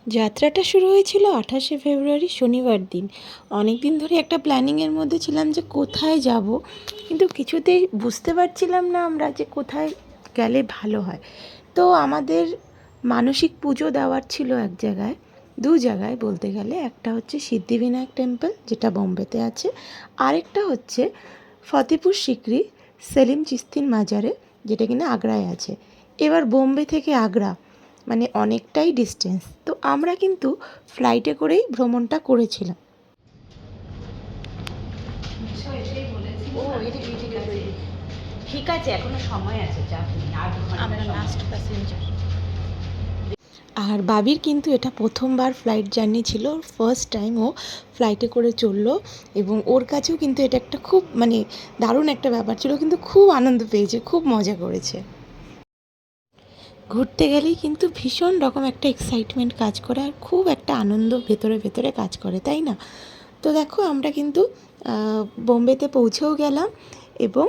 যাত্রাটা শুরু হয়েছিল 28শে ফেব্রুয়ারি শনিবার দিন। অনেক দিন ধরে একটা প্ল্যানিংয়ের মধ্যে ছিলাম যে কোথায় যাব, কিন্তু কিছুতেই বুঝতে পারছিলাম না আমরা যে কোথায় গেলে ভালো হয়। তো আমাদের মানসিক পুজো দেওয়ার ছিল এক জায়গায়, দু জায়গায় বলতে গেলে। একটা হচ্ছে সিদ্ধিবিনায়ক টেম্পল, যেটা বোম্বেতে আছে, আরেকটা হচ্ছে ফতেপুর সিকরি সেলিম চিস্তির মাজারে, যেটা কিনা আগ্রায় আছে। এবার বোম্বে থেকে আগ্রা মানে অনেকটাই ডিস্টেন্স, তো আমরা কিন্তু ফ্লাইটে করেই ভ্রমণটা করেছিলাম। ঠিক আছে, এখনো সময় আছে, চাপ নেই, আমরা লাস্ট প্যাসেঞ্জার। আর বাবির কিন্তু এটা প্রথমবার ফ্লাইট জার্নি ছিল, ফার্স্ট টাইম ও ফ্লাইটে করে চললো, এবং ওর কাছেও কিন্তু এটা একটা খুব দারুণ একটা ব্যাপার ছিল, কিন্তু খুব আনন্দ পেয়েছে, খুব মজা করেছে। ঘুরতে গেলেই কিন্তু ভীষণ রকম একটা এক্সাইটমেন্ট কাজ করে, আর খুব একটা আনন্দ ভেতরে ভেতরে কাজ করে, তাই না? তো দেখো আমরা কিন্তু বোম্বেতে পৌঁছেও গেলাম, এবং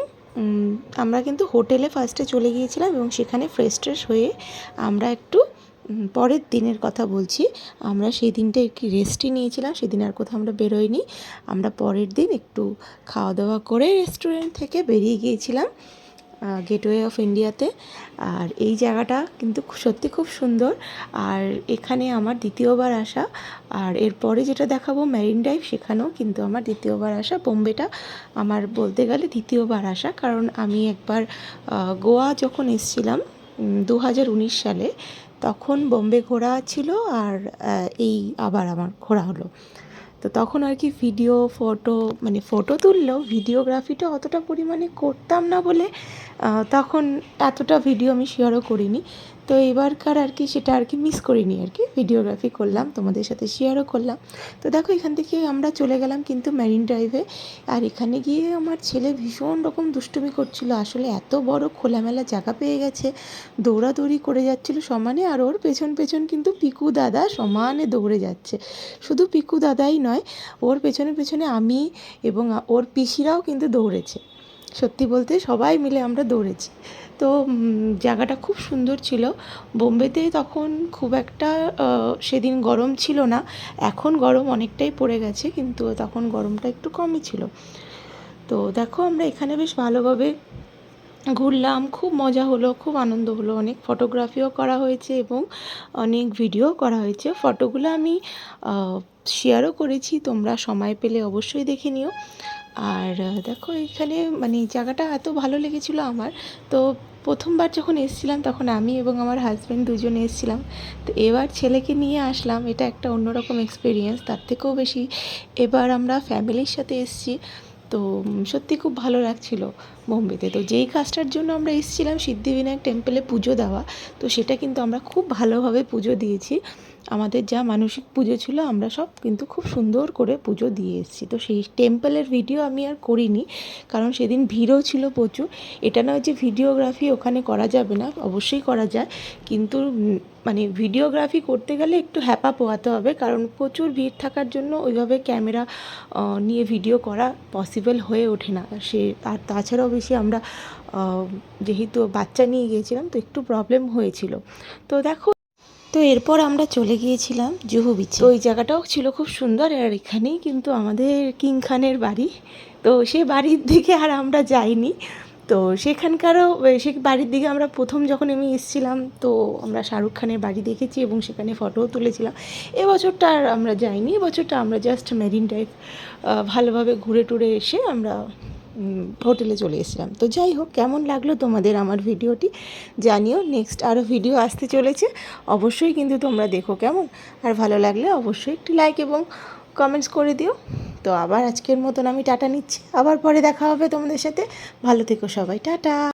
আমরা কিন্তু হোটেলে ফার্স্টে চলে গিয়েছিলাম, এবং সেখানে ফ্রেশ ট্রেশ হয়ে আমরা একটু পরের দিনের কথা বলছি, আমরা সেই দিনটা একটু রেস্টই নিয়েছিলাম, সেদিন আর কোথাও আমরা বেরোইনি। আমরা পরের দিন একটু খাওয়া দাওয়া করে রেস্টুরেন্ট থেকে বেরিয়ে গিয়েছিলাম গেটওয়ে অফ ইন্ডিয়াতে। আর এই জায়গাটা কিন্তু সত্যি খুব সুন্দর, আর এখানে আমার দ্বিতীয়বার আসা। আর এরপরে যেটা দেখাবো মেরিন ড্রাইভ, সেখানেও কিন্তু আমার দ্বিতীয়বার আসা। বোম্বেটা আমার বলতে গেলে দ্বিতীয়বার আসা, কারণ আমি একবার গোয়া যখন এসেছিলাম 2019 সালে, তখন বোম্বে ঘোরা ছিল, আর এই আবার আমার ঘোরা হলো। তো তখন আর কি ভিডিও ফটো তুললেও ভিডিওগ্রাফিটা অতটা পরিমাণে করতাম না বলে তখন এতটা ভিডিও আমি শেয়ারও করিনি। তো এবারকার আর কি সেটা আর কি মিস করিনি, আর কি ভিডিওগ্রাফি করলাম, তোমাদের সাথে শেয়ারও করলাম। তো দেখো এখান থেকে আমরা চলে গেলাম কিন্তু মেরিন ড্রাইভে। আর এখানে গিয়ে আমার ছেলে ভীষণ রকম দুষ্টুমি করছিল, আসলে এত বড় খোলামেলা জায়গা পেয়ে গেছে, দৌড়াদৌড়ি করে যাচ্ছিল সমানে, আর ওর পেছন পেছন কিন্তু পিকু দাদা সমানে দৌড়ে যাচ্ছে। শুধু পিকু দাদাই নয়, ওর পেছনে পেছনে আমি এবং ওর পিসিরাও কিন্তু দৌড়েছে। সত্যি বলতে সবাই মিলে আমরা দৌড়েছি। তো জায়গাটা খুব সুন্দর ছিল। বোম্বেতে তখন খুব একটা সেদিন গরম ছিল না, এখন গরম অনেকটাই পড়ে গেছে, কিন্তু তখন গরমটা একটু কমই ছিল। তো দেখো আমরা এখানে বেশ ভালোভাবে ঘুরলাম, খুব মজা হলো, খুব আনন্দ হলো, অনেক ফটোগ্রাফিও করা হয়েছে এবং অনেক ভিডিও করা হয়েছে। ফটোগুলো আমি শেয়ারও করেছি, তোমরা সময় পেলে অবশ্যই দেখে নিও। আর দেখো এখানে জায়গাটা এত ভালো লেগেছিলো আমার। তো প্রথমবার যখন এসেছিলাম তখন আমি এবং আমার হাজব্যান্ড দুজনে এসেছিলাম, তো এবার ছেলেকে নিয়ে আসলাম, এটা একটা অন্যরকম এক্সপিরিয়েন্স। তার থেকেও বেশি এবার আমরা ফ্যামিলির সাথে এসেছি, তো সত্যি খুব ভালো লাগছিলো বোম্বেতে। তো যেই কাজটার জন্য আমরা এসেছিলাম সিদ্ধিবিনায়ক টেম্পলে পুজো দেওয়া, তো সেটা কিন্তু আমরা খুব ভালোভাবে পুজো দিয়েছি। আমাদের যা মানসিক পুজো ছিল আমরা সব কিন্তু খুব সুন্দর করে পুজো দিয়ে এসেছি। তো সেই টেম্পলের ভিডিও আমি আর করিনি, কারণ সেদিন ভিড়ও ছিল প্রচুর। এটা নয় যে ভিডিওগ্রাফি ওখানে করা যাবে না, অবশ্যই করা যায়, কিন্তু ভিডিওগ্রাফি করতে গেলে একটু হ্যাপা পোহাতে হবে, কারণ প্রচুর ভিড় থাকার জন্য ওইভাবে ক্যামেরা নিয়ে ভিডিও করা পসিবল হয়ে ওঠে না। আর তাছাড়াও বেশি আমরা যেহেতু বাচ্চা নিয়ে গিয়েছিলাম, তো একটু প্রবলেম হয়েছিল। তো দেখো, তো এরপর আমরা চলে গিয়েছিলাম জুহু বিচে। তো ওই জায়গাটাও ছিল খুব সুন্দর, আর এখানেই কিন্তু আমাদের কিং খানের বাড়ি। তো সে বাড়ির দিকে আর আমরা যাইনি, তো সেখানকারও সে বাড়ির দিকে আমরা প্রথম যখন আমি এসেছিলাম, তো আমরা শাহরুখ খানের বাড়ি দেখেছি এবং সেখানে ফটোও তুলেছিলাম। এবছরটা আর আমরা যাইনি, এবছরটা আমরা জাস্ট মেরিন ড্রাইভ ভালোভাবে ঘুরে টুরে এসে আমরা হোটেলে চলে এসেছিলাম। তো যাই হোক, কেমন লাগলো তোমাদের আমার ভিডিওটি জানিও। নেক্সট আরও ভিডিও আসতে চলেছে, অবশ্যই কিন্তু তোমরা দেখো কেমন। আর ভালো লাগলে অবশ্যই একটি লাইক এবং কমেন্টস করে দিও। তো আবার আজকের মতন আমি টাটা নিচ্ছি, আবার পরে দেখা হবে তোমাদের সাথে। ভালো থেকো সবাই, টাটা।